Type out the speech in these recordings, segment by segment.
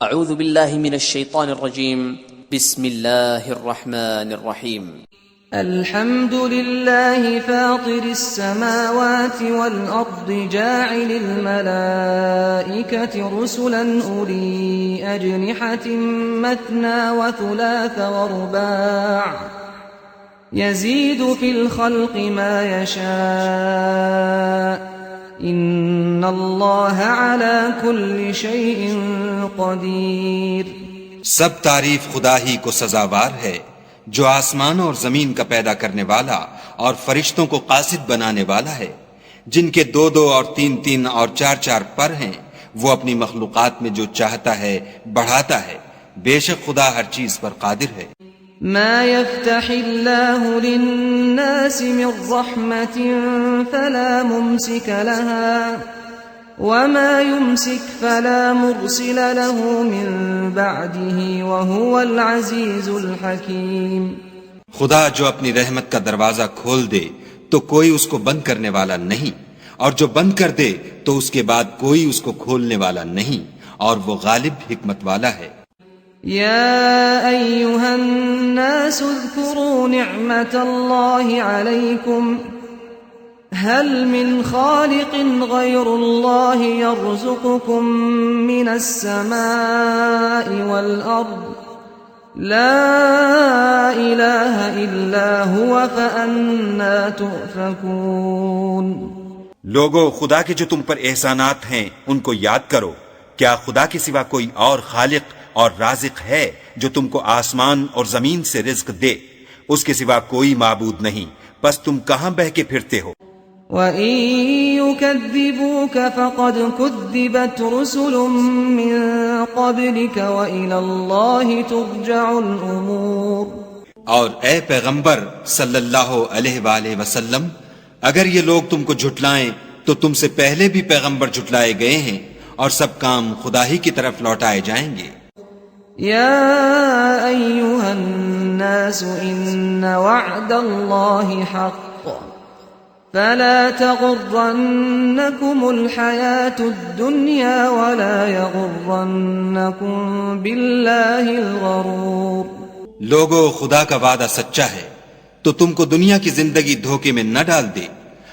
اعوذ باللہ من الشیطان الرجیم بسم اللہ الرحمن الرحیم الحمد لله فاطر السماوات والأرض جاعل الملائكة رسلا أولي أجنحة مثنى وثلاث ورباع يزيد في الخلق ما يشاء إن الله على كل شيء قدير. سب تعریف خدا ہی کو سزاوار ہے جو آسمانوں اور زمین کا پیدا کرنے والا اور فرشتوں کو قاصد بنانے والا ہے، جن کے 2 اور 3 اور 4 پر ہیں. وہ اپنی مخلوقات میں جو چاہتا ہے بڑھاتا ہے. بے شک خدا ہر چیز پر قادر ہے. ما يفتح الله للناس من رحمة فلا ممسك لها وما يمسك فلا مرسل له من بعده وهو العزيز الحكيم. خدا جو اپنی رحمت کا دروازہ کھول دے تو کوئی اس کو بند کرنے والا نہیں، اور جو بند کر دے تو اس کے بعد کوئی اس کو کھولنے والا نہیں، اور وہ غالب حکمت والا ہے. يا أيها الناس اذكروا نعمة الله عليكم هل من خالق غير الله يرزقكم من السماء والأرض لا إله إلا هو فأنا تؤفكون. لوگو، خدا کے جو تم پر احسانات ہیں ان کو یاد کرو. کیا خدا کے سوا کوئی اور خالق اور رازق ہے جو تم کو آسمان اور زمین سے رزق دے؟ اس کے سوا کوئی معبود نہیں، بس تم کہاں بہ کے پھرتے ہو؟ وَإِن يُكَذِّبُوكَ فَقَدْ كُذِّبَتْ رُسُلٌ مِّن قَبْلِكَ وَإِلَى اللَّهِ تُرْجَعُ الْأُمُورُ. اور اے پیغمبر صلی اللہ علیہ وآلہ وسلم، اگر یہ لوگ تم کو جھٹلائیں تو تم سے پہلے بھی پیغمبر جھٹلائے گئے ہیں، اور سب کام خدا ہی کی طرف لوٹائے جائیں گے. يا أيها الناس إن وعد الله حق فلا تغرنكم الحياة الدنيا ولا يغرنكم بالله الغرور. لوگو، خدا کا وعدہ سچا ہے تو تم کو دنیا کی زندگی دھوکے میں نہ ڈال دے،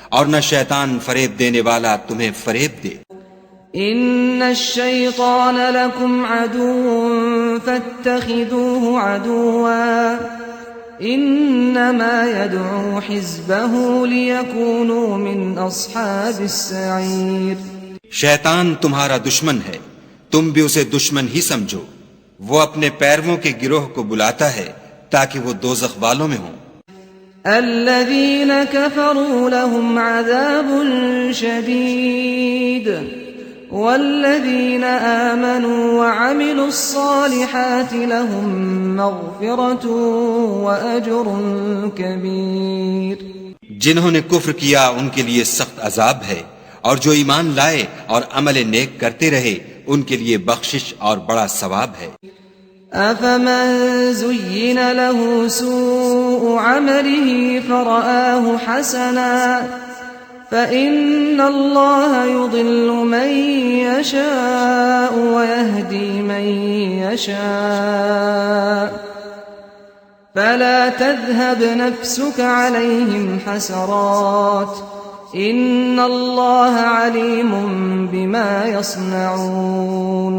اور نہ شیطان فریب دینے والا تمہیں فریب دے. ان الشیطان لکم عدو فاتخذوه عدوا انما يدعو حزبه ليكونوا من اصحاب السعیر. شیطان تمہارا دشمن ہے، تم بھی اسے دشمن ہی سمجھو. وہ اپنے پیرووں کے گروہ کو بلاتا ہے تاکہ وہ دوزخ والوں میں ہوں. الذين كفروا لهم عذاب شديد والذين آمنوا وعملوا الصالحات لهم مغفرة وأجر كبير. جنہوں نے کفر کیا ان کے لیے سخت عذاب ہے، اور جو ایمان لائے اور عمل نیک کرتے رہے ان کے لیے بخشش اور بڑا ثواب ہے. أفمن زين له سوء عمله فرآه حسنا فإن الله يضل من يشاء ويهدي من يشاء فلا تذهب نفسك عليهم حسرات إن الله عليم بما يصنعون.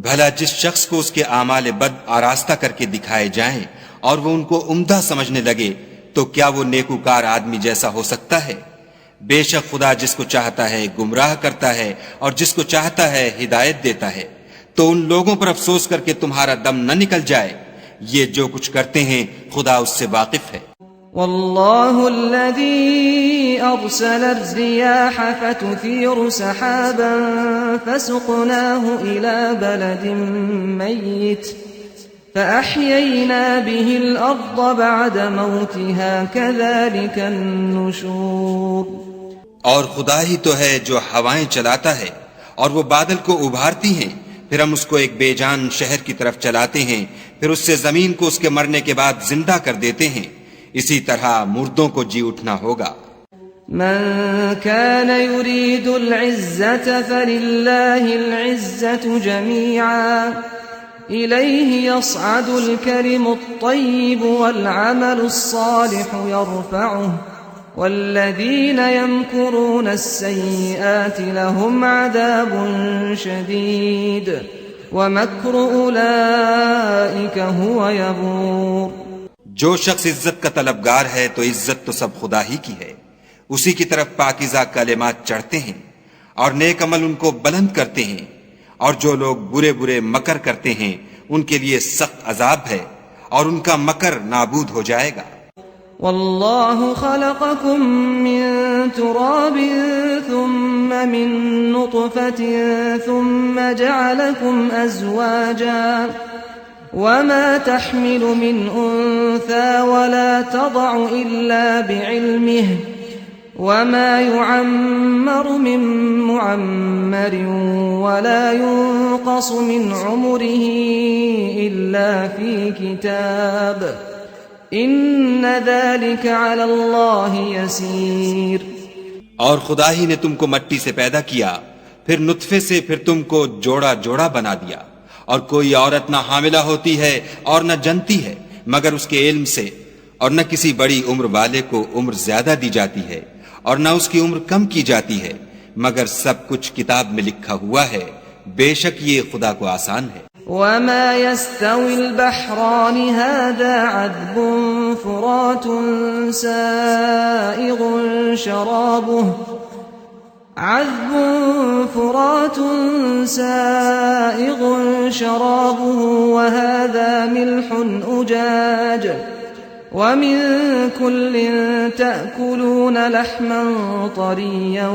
بھلا جس شخص کو اس کے اعمال بد آراستہ کر کے دکھائے جائیں اور وہ ان کو عمدہ سمجھنے لگے تو کیا وہ نیکوکار آدمی جیسا ہو سکتا ہے؟ بے شک خدا جس کو چاہتا ہے گمراہ کرتا ہے اور جس کو چاہتا ہے ہدایت دیتا ہے. تو ان لوگوں پر افسوس کر کے تمہارا دم نہ نکل جائے، یہ جو کچھ کرتے ہیں خدا اس سے واقف ہے. والله الذي أرسل الرياح فتثير سحابا فسقناه إلى بلد ميت فأحيينا به الأرض بعد موتها كذلك النشور. اور خدا ہی تو ہے جو ہوائیں چلاتا ہے اور وہ بادل کو ابھارتی ہیں، پھر ہم اس کو ایک بے جان شہر کی طرف چلاتے ہیں، پھر اس سے زمین کو اس کے مرنے کے بعد زندہ کر دیتے ہیں. اسی طرح مردوں کو جی اٹھنا ہوگا. من كان يريد العزة فلله العزة جميعا إليه يصعد الكلم الطيب والعمل الصالح يرفعه والذين يمكرون السيئات لهم عذاب شديد ومكر أولئك هو يبور. جو شخص عزت کا طلبگار ہے تو عزت تو سب خدا ہی کی ہے، اسی کی طرف پاکیزہ کلمات چڑھتے ہیں اور نیک عمل ان کو بلند کرتے ہیں، اور جو لوگ برے برے مکر کرتے ہیں ان کے لیے سخت عذاب ہے اور ان کا مکر نابود ہو جائے گا. والله خلقكم من تراب ثم من نطفة ثم جعلكم أزواجا وما تحمل من أنثى ولا تضع إلا بعلمه وما يعمر من معمر ولا ينقص من عمره إلا في كتاب إن ذلك على الله يسير. اور خدا ہی نے تم کو مٹی سے پیدا کیا، پھر نطفے سے، پھر تم کو جوڑا جوڑا بنا دیا، اور کوئی عورت نہ حاملہ ہوتی ہے اور نہ جنتی ہے مگر اس کے علم سے، اور نہ کسی بڑی عمر والے کو عمر زیادہ دی جاتی ہے اور نہ اس کی عمر کم کی جاتی ہے، مگر سب کچھ کتاب میں لکھا ہوا ہے. بے شک یہ خدا کو آسان ہے. وما يستوي البحران هذا عذب فرات سائغ شرابه وهذا ملح أجاج ومن كل تأكلون لحما طريا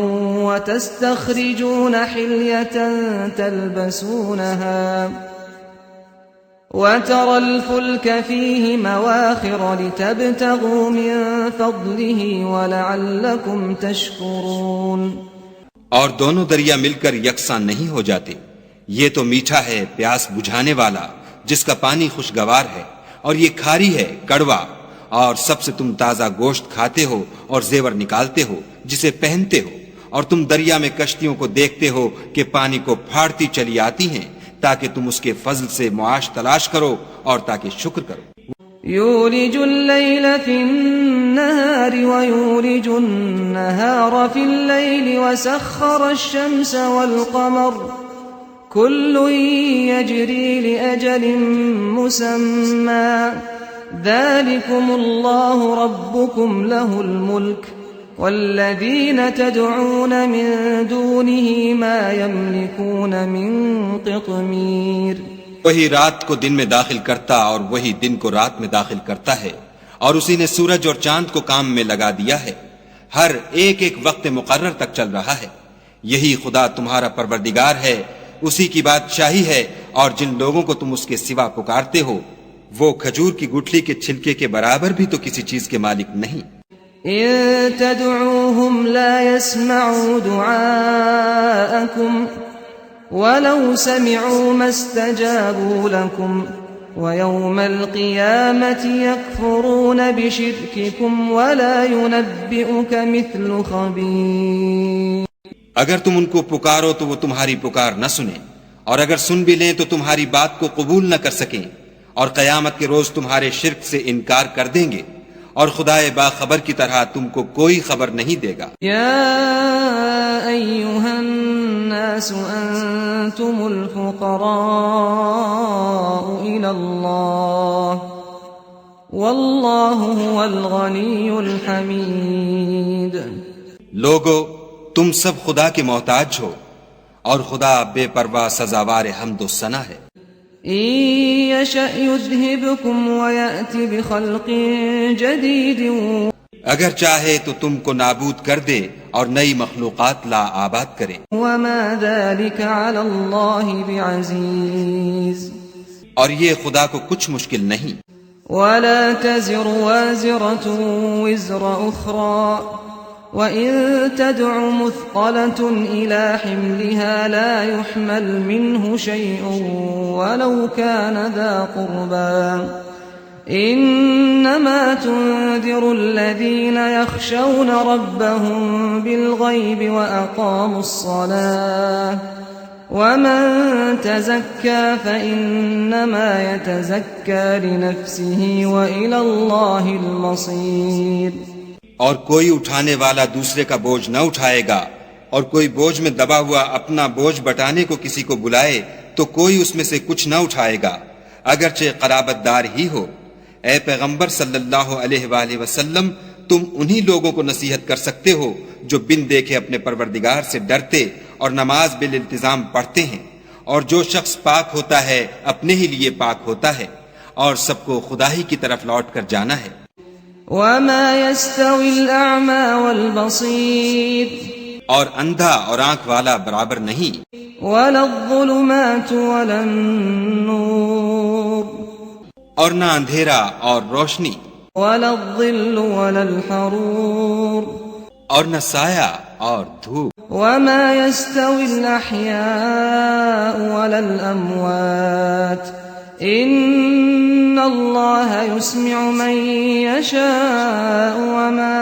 وتستخرجون حلية تلبسونها وترى الفلك فيه مواخر لتبتغوا من فضله ولعلكم تشكرون. اور دونوں دریا مل کر یکساں نہیں ہو جاتے. یہ تو میٹھا ہے پیاس بجھانے والا جس کا پانی خوشگوار ہے، اور یہ کھاری ہے کڑوا، اور سب سے تم تازہ گوشت کھاتے ہو اور زیور نکالتے ہو جسے پہنتے ہو، اور تم دریا میں کشتیوں کو دیکھتے ہو کہ پانی کو پھاڑتی چلی آتی ہیں تاکہ تم اس کے فضل سے معاش تلاش کرو اور تاکہ شکر کرو. يولج الليل في النهار ويولج النهار في الليل وسخر الشمس والقمر كل يجري لأجل مسمى ذلكم الله ربكم له الملك والذين تدعون من دونه ما يملكون من قطمير. وہی رات کو دن میں داخل کرتا اور وہی دن کو رات میں داخل کرتا ہے، اور اسی نے سورج اور چاند کو کام میں لگا دیا ہے، ہر ایک ایک وقت مقرر تک چل رہا ہے. یہی خدا تمہارا پروردگار ہے، اسی کی بادشاہی ہے، اور جن لوگوں کو تم اس کے سوا پکارتے ہو وہ کھجور کی گٹھلی کے چھلکے کے برابر بھی تو کسی چیز کے مالک نہیں. إن تدعوهم لا يسمعوا دعاءكم ولو سمعوا ما استجابوا لكم ويوم القيامة يكفرون بشرككم ولا ينبئك مثل خبير. اگر تم ان کو پکارو تو وہ تمہاری پکار نہ سنیں، اور اگر سن بھی لیں تو تمہاری بات کو قبول نہ کر سکیں، اور قیامت کے روز تمہارے شرک سے انکار کر دیں گے، اور خدائے باخبر کی طرح تم کو کوئی خبر نہیں دے گا. یا ایھا الناس انتم الفقراء الی اللہ واللہ هو الغنی الحمید. لوگو تم سب خدا کے محتاج ہو، اور خدا بے پرواہ سزاوار حمد و ثنا ہے. إن يشأ يذهبكم ويأتي بخلق جديد. اگر چاہے تو تم کو نابود کر دے اور نئی مخلوقات لا آباد کرے. وما ذلك على الله بعزيز. اور یہ خدا کو کچھ مشکل نہیں. ولا تزر وازرة وزر أخرى وإن تدع مثقلة إلى حملها لا يحمل منه شيء ولو كان ذا قربى انما تنذر الذين يخشون ربهم بالغيب واقاموا الصلاة ومن تزكى فانما يتزكى لنفسه والى الله المصير. اور کوئی اٹھانے والا دوسرے کا بوجھ نہ اٹھائے گا، اور کوئی بوجھ میں دبا ہوا اپنا بوجھ بٹانے کو کسی کو بلائے تو کوئی اس میں سے کچھ نہ اٹھائے گا، اگرچہ قرابت دار ہی ہو. اے پیغمبر صلی اللہ علیہ وآلہ وسلم، تم انہی لوگوں کو نصیحت کر سکتے ہو جو بن دیکھے اپنے پروردگار سے ڈرتے اور نماز بالالتزام پڑھتے ہیں، اور جو شخص پاک ہوتا ہے اپنے ہی لیے پاک ہوتا ہے، اور سب کو خدا ہی کی طرف لوٹ کر جانا ہے. وما يستوي الأعمى والبصير اور اندھا اور آنکھ والا برابر نہیں، ولا الظلمات ولا النور اور نہ اندھیرا اور روشنی، ولا الظل ولا الحرور اور نہ سایہ اور دھوپ. وما يستوي الأحياء ولا الأموات إن الله يسمع من يشاء وما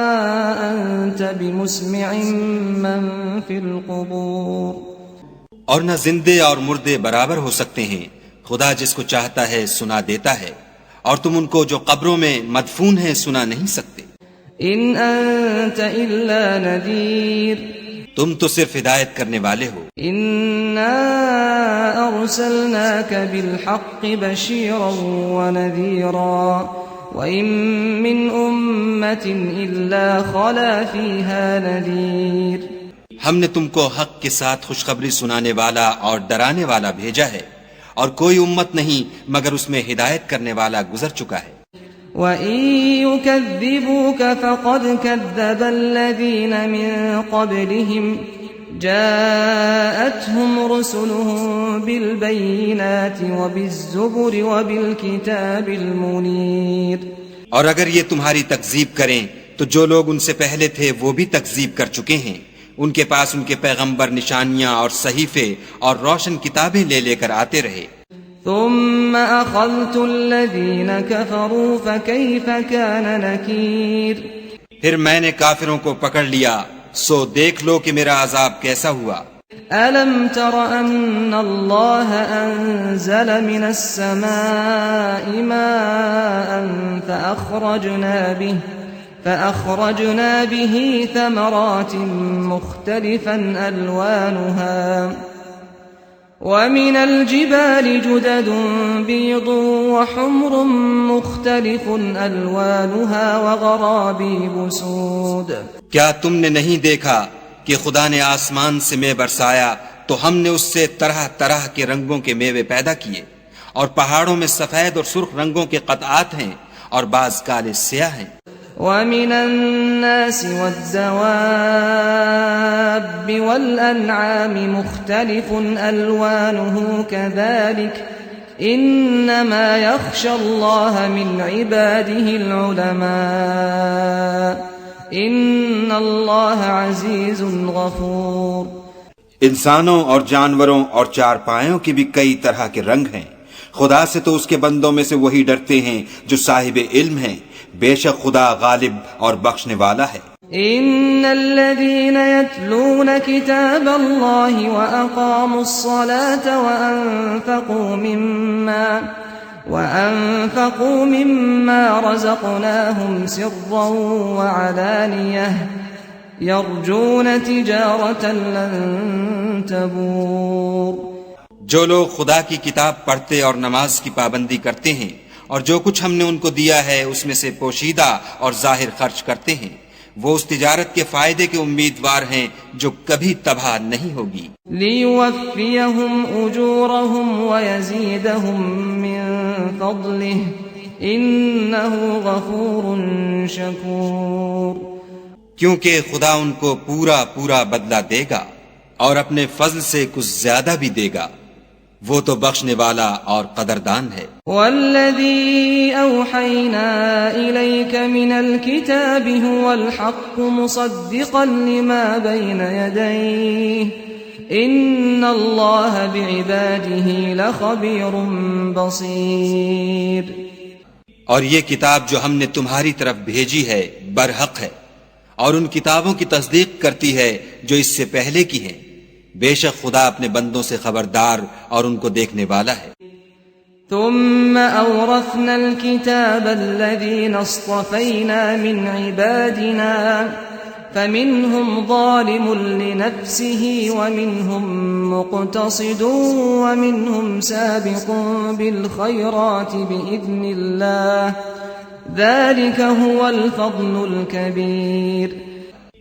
أنت بمسمع من في القبور. اور نہ زندے اور مردے برابر ہو سکتے ہیں، خدا جس کو چاہتا ہے سنا دیتا ہے، اور تم ان کو جو قبروں میں مدفون ہیں سنا نہیں سکتے. إن أنت إلا نذير تم تو صرف ہدایت کرنے والے ہو. إنا أرسلناك بالحق بشيرا ونذيرا وإن من أمة إلا خلا فيها نذير. ہم نے تم کو حق کے ساتھ خوشخبری سنانے والا اور ڈرانے والا بھیجا ہے، اور کوئی امت نہیں مگر اس میں ہدایت کرنے والا گزر چکا ہے. وَإِن يُكَذِّبُوكَ فَقَدْ كَذَّبَ الَّذِينَ مِن قَبْلِهِمْ جَاءَتْهُمْ رُسُلُهُم بِالْبَيِّنَاتِ وَبِالزُّبُرِ وَبِالْكِتَابِ الْمُنِيرِ. اور اگر یہ تمہاری تکذیب کریں تو جو لوگ ان سے پہلے تھے وہ بھی تکذیب کر چکے ہیں. ان کے پاس ان کے پیغمبر نشانیاں اور صحیفے اور روشن کتابیں لے لے کر آتے رہے. ثم أخذت الذين كفروا فكيف كان نكير. پھر میں نے کافروں کو پکڑ لیا، سو دیکھ لو کہ میرا عذاب کیسا ہوا. ألم تر أن الله أنزل من السماء ماء فأخرجنا به ثمرات مختلفا ألوانها ومن الجبال جدد بيض وحمر مختلف ألوانها وغرابيب سود. کیا تم نے نہیں دیکھا کہ خدا نے آسمان سے مے برسایا تو ہم نے اس سے طرح طرح کے رنگوں کے میوے پیدا کیے، اور پہاڑوں میں سفید اور سرخ رنگوں کے قطعات ہیں اور بعض کالے سیاہ ہیں. ومن الناس والدواب والأنعام مختلف ألوانه كذلك إنما يخشى الله من عباده العلماء إن الله عزيز غفور. انسانوں اور جانوروں اور چارپائیوں کی بھی کئی طرح کے رنگ ہیں. خدا سے تو اس کے بندوں میں سے وہی ڈرتے ہیں جو صاحب علم ہیں. بے شک خدا غالب اور بخشنے والا ہے. ان الذين يتلون كتاب الله واقاموا الصلاه وانفقوا مما رزقناهم سرا وعلانيه يرجون تجاره لن تبور. جو لوگ خدا کی کتاب پڑھتے اور نماز کی پابندی کرتے ہیں اور جو کچھ ہم نے ان کو دیا ہے اس میں سے پوشیدہ اور ظاہر خرچ کرتے ہیں، وہ اس تجارت کے فائدے کے امیدوار ہیں جو کبھی تباہ نہیں ہوگی. لِيُوَفِّيَهُمْ أُجُورَهُمْ وَيَزِيدَهُمْ مِنْ فَضْلِهِ إِنَّهُ غَفُورٌ شَكُورٌ. کیونکہ خدا ان کو پورا پورا بدلہ دے گا اور اپنے فضل سے کچھ زیادہ بھی دے گا، وہ تو بخشنے والا اور قدردان ہے. والذی اوحینا الیک من الكتاب هو الحق مصدقا لما بین یدیہ ان اللہ بعباده لخبیر بصیر. اور یہ کتاب جو ہم نے تمہاری طرف بھیجی ہے برحق ہے، اور ان کتابوں کی تصدیق کرتی ہے جو اس سے پہلے کی ہیں۔ بے شک خدا اپنے بندوں سے خبردار اور ان کو دیکھنے والا ہے۔ ثم أورثنا الكتاب الذين اصطفينا من عبادنا فمنهم ظالم لنفسه ومنهم مقتصد ومنهم سابق بالخيرات بإذن الله ذلك هو الفضل الكبير۔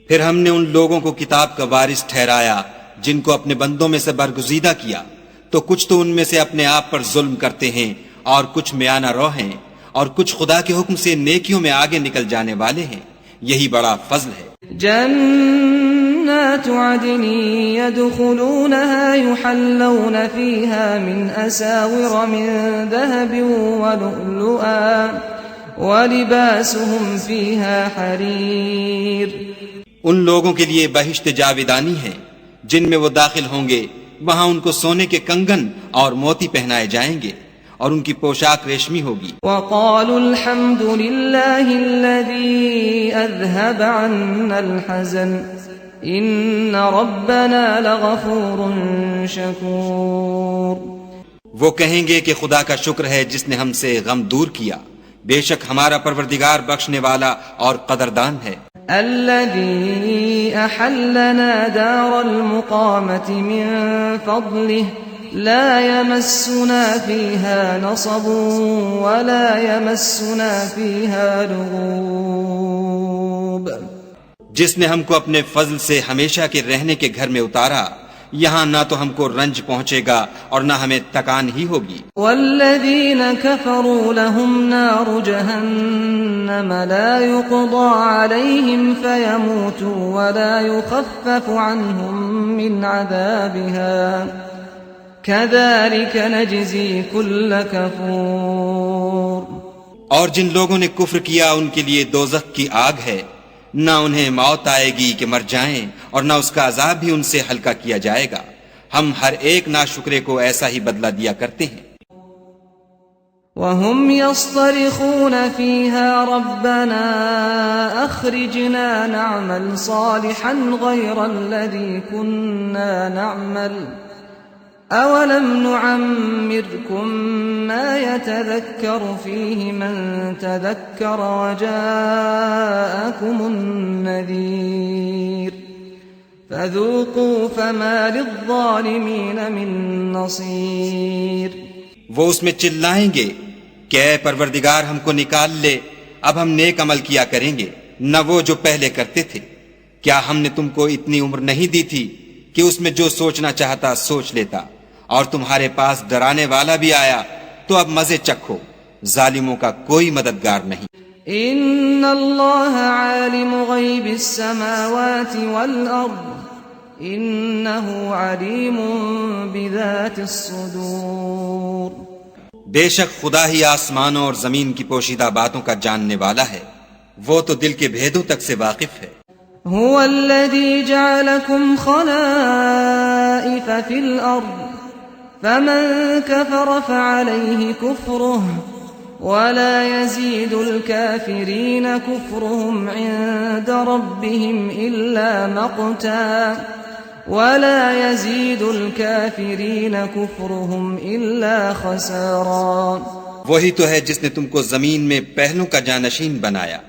پھر ہم نے ان لوگوں کو کتاب کا وارث ٹھہرایا جن کو اپنے بندوں میں سے برگزیدہ کیا، تو کچھ تو ان میں سے اپنے آپ پر ظلم کرتے ہیں اور کچھ میانہ رو ہیں، اور کچھ خدا کے حکم سے نیکیوں میں آگے نکل جانے والے ہیں، یہی بڑا فضل ہے۔ جنات عدن يدخلونها يحلون فيها من أساور من ذهب ولؤلؤا ولباسهم فيها حرير۔ ان لوگوں کے لیے بہشت جاویدانی ہے جن میں وہ داخل ہوں گے، وہاں ان کو سونے کے کنگن اور موتی پہنائے جائیں گے اور ان کی پوشاک ریشمی ہوگی۔ وقالوا الحمد لله الذي أذهب عنا الحزن إن ربنا لغفور شكور۔ وہ کہیں گے کہ خدا کا شکر ہے جس نے ہم سے غم دور کیا، بے شک ہمارا پروردگار بخشنے والا اور قدردان ہے۔ الذي أحلنا دار المقامة من فضله لا يمسنا فيها نصب ولا يمسنا فيها لغوب۔ جس نے ہم کو اپنے فضل سے ہمیشہ کے رہنے کے گھر میں اتارا، یہاں نہ تو ہم کو رنج پہنچے گا اور نہ ہمیں تکان ہی ہوگی۔ والذین كفروا لهم نار جہنم لا يقضى عليهم فيموتوا ولا يخفف عنهم من عذابها كذلك نجزي كل كفور۔ اور جن لوگوں نے کفر کیا ان کے لیے دوزخ کی آگ ہے، نہ انہیں موت آئے گی کہ مر جائیں اور نہ اس کا عذاب بھی ان سے ہلکا کیا جائے گا، ہم ہر ایک ناشکرے کو ایسا ہی بدلہ دیا کرتے ہیں۔ وهم يصطرخون فيها ربنا أخرجنا نعمل صالحا غير الذي كنا نعمل أولم نعمركم ما يتذكر فيه من تذكر وجاءكم النذير فذوقوا فما للظالمين من نصير۔ وہ اس میں چلائیں گے کہ اے پروردگار ہم کو نکال لے، اب ہم نیک عمل کیا کریں گے نہ وہ جو پہلے کرتے تھے۔ کیا ہم نے تم کو اتنی عمر نہیں دی تھی کہ اس میں جو سوچنا چاہتا سوچ لیتا، اور تمہارے پاس ڈرانے والا بھی آیا تو اب مزے چکھو، ظالموں کا کوئی مددگار نہیں۔ ان اللہ عالم غیب السماوات والارض انہ علیم بذات الصدور۔ بے شک خدا ہی آسمانوں اور زمین کی پوشیدہ باتوں کا جاننے والا ہے، وہ تو دل کے بھیدوں تک سے واقف ہے۔ هو الذي جعلكم خلائف في الارض فمن كفر فعليه كفره ولا يزيد الكافرين كفرهم عند ربهم إلا مقتا ولا يزيد الكافرين كفرهم إلا خسارا۔ وہی تو ہے جس نے تم کو زمین میں پہلوں کا جانشین بنایا،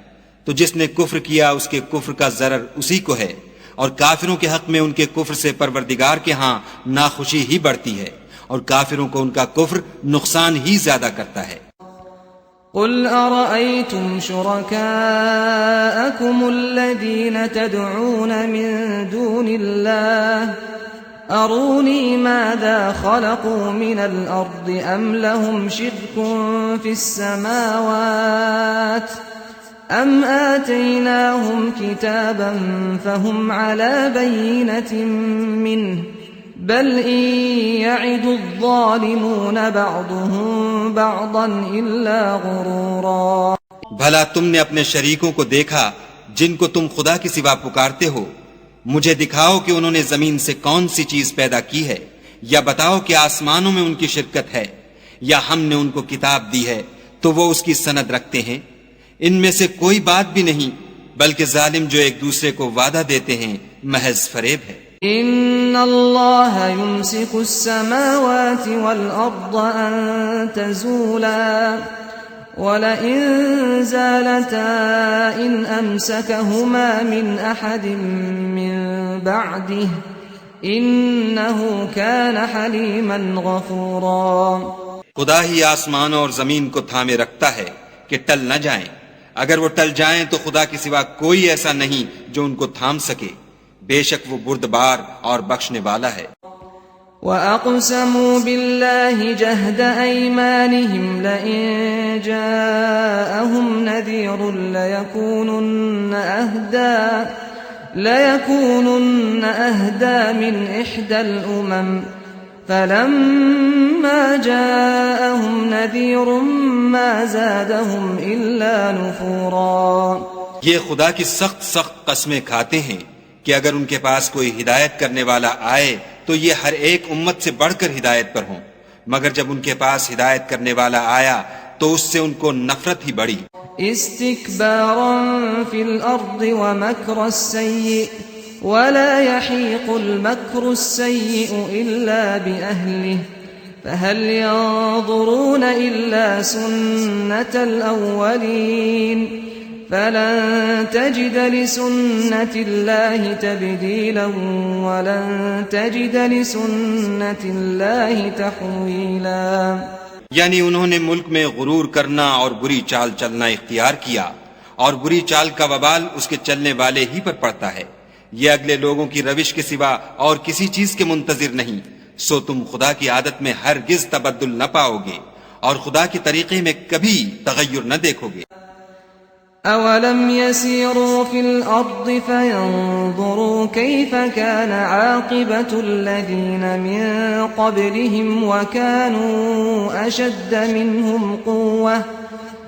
تو جس نے کفر کیا اس کے کفر کا ضرر اسی کو ہے، اور کافروں کے حق میں ان کے کفر سے پروردگار کے ہاں ناخوشی ہی بڑھتی ہے، اور کافروں کو ان کا کفر نقصان ہی زیادہ کرتا ہے۔ قل أرأيتم شركاءكم الذين تدعون من دون الله أروني ماذا خلقوا من الأرض أم لهم شرك في السماوات أم آتيناهم كتابا فهم على بينة منه بل إن يعد الظالمون بعضهم بعضا إلا غرورا۔ بھلا تم نے اپنے شریکوں کو دیکھا جن کو تم خدا کے سوا پکارتے ہو؟ مجھے دکھاؤ کہ انہوں نے زمین سے کون سی چیز پیدا کی ہے، یا بتاؤ کہ آسمانوں میں ان کی شرکت ہے، یا ہم نے ان کو کتاب دی ہے تو وہ اس کی سند رکھتے ہیں. ان میں سے کوئی بات بھی نہیں بلکہ ظالم جو ایک دوسرے کو وعدہ دیتے ہیں محض فریب ہے. ان اللہ یمسک السماوات والارض ان تزولا ولئن زالتا ان امسکهما من احد من بعده انه كان حلیما غفورا. خدا ہی آسمانوں اور زمین کو تھامے رکھتا ہے کہ ٹل نہ جائیں. اگر وہ ٹل جائیں تو خدا کے سوا کوئی ایسا نہیں جو ان کو تھام سکے. بے شک وہ بردبار اور بخشنے والا ہے. وَأَقْسَمُوا بِاللَّهِ جَهْدَ أَيْمَانِهِمْ لَئِن جَاءَهُمْ نَذِيرٌ لَيَكُونُنَّ أَهْدَى مِنْ إِحْدَى الْأُمَمِ فَلَمَّا جَاءَهُمْ نَذِيرٌ مَا زَادَهُمْ إِلَّا نُفُورًا. یہ خدا کی سخت قسمیں کھاتے ہیں کہ اگر ان کے پاس کوئی ہدایت کرنے والا آئے تو یہ ہر ایک امت سے بڑھ کر ہدایت پر ہوں، مگر جب ان کے پاس ہدایت کرنے والا آیا تو اس سے ان کو نفرت ہی بڑھی. استکبارا فی الارض ومکر السیئ ولا يحیق المکر السیئ الا بأہلہ فهل ينظرون الا سنة الاولین فلن تجد لسنة الله تبديلا ولن تجد لسنة الله تحويلا. یعنی انہوں نے ملک میں غرور کرنا اور بری چال چلنا اختیار کیا، اور بری چال کا وبال اس کے چلنے والے ہی پر پڑتا ہے. یہ اگلے لوگوں کی روش کے سوا اور کسی چیز کے منتظر نہیں. سو تم خدا کی عادت میں ہرگز تبدل نہ پاؤ گے اور خدا کے طریقے میں کبھی تغیر نہ دیکھو گے. أَوَلَمْ يَسِيرُوا فِي الْأَرْضِ فَيَنظُرُوا كَيْفَ كَانَ عَاقِبَةُ الَّذِينَ مِن قَبْلِهِمْ وَكَانُوا أَشَدَّ مِنْهُمْ قُوَّةً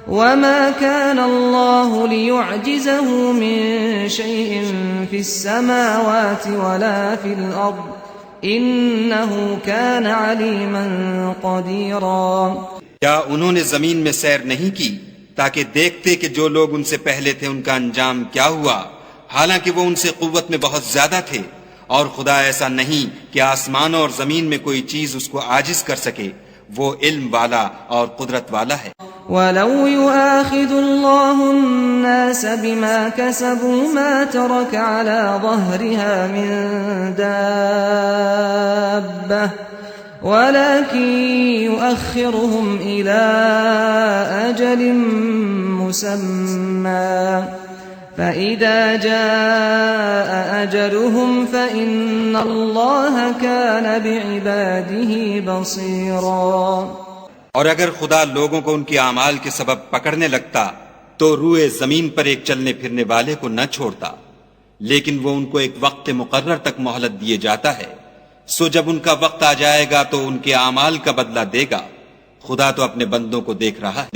وَمَا كَانَ اللَّهُ لِيُعْجِزَهُ مِن شَيْءٍ فِي السَّمَاوَاتِ وَلَا فِي الْأَرْضِ إِنَّهُ كَانَ عَلِيمًا قَدِيرًا. کیا انہوں نے زمین میں سیر نہیں کی تاکہ دیکھتے کہ جو لوگ ان سے پہلے تھے ان کا انجام کیا ہوا، حالانکہ وہ ان سے قوت میں بہت زیادہ تھے. اور خدا ایسا نہیں کہ آسمانوں اور زمین میں کوئی چیز اس کو عاجز کر سکے. وہ علم والا اور قدرت والا ہے. وَلَوْ يُؤَاخِذُ اللَّهُ النَّاسَ بِمَا كَسَبُوا مَا تَرَكَ عَلَى ظَهْرِهَا مِن دَابَّةٍ ولكن يؤخرهم إلى أجل مسمى فإذا جاء أجلهم فإن الله كان بعباده بصيرا. اور اگر خدا لوگوں کو ان کے اعمال کے سبب پکڑنے لگتا تو روئے زمین پر ایک چلنے پھرنے والے کو نہ چھوڑتا، لیکن وہ ان کو ایک وقت مقرر تک مہلت دیے جاتا ہے. سو جب ان کا وقت آ جائے گا تو ان کے اعمال کا بدلہ دے گا. خدا تو اپنے بندوں کو دیکھ رہا ہے.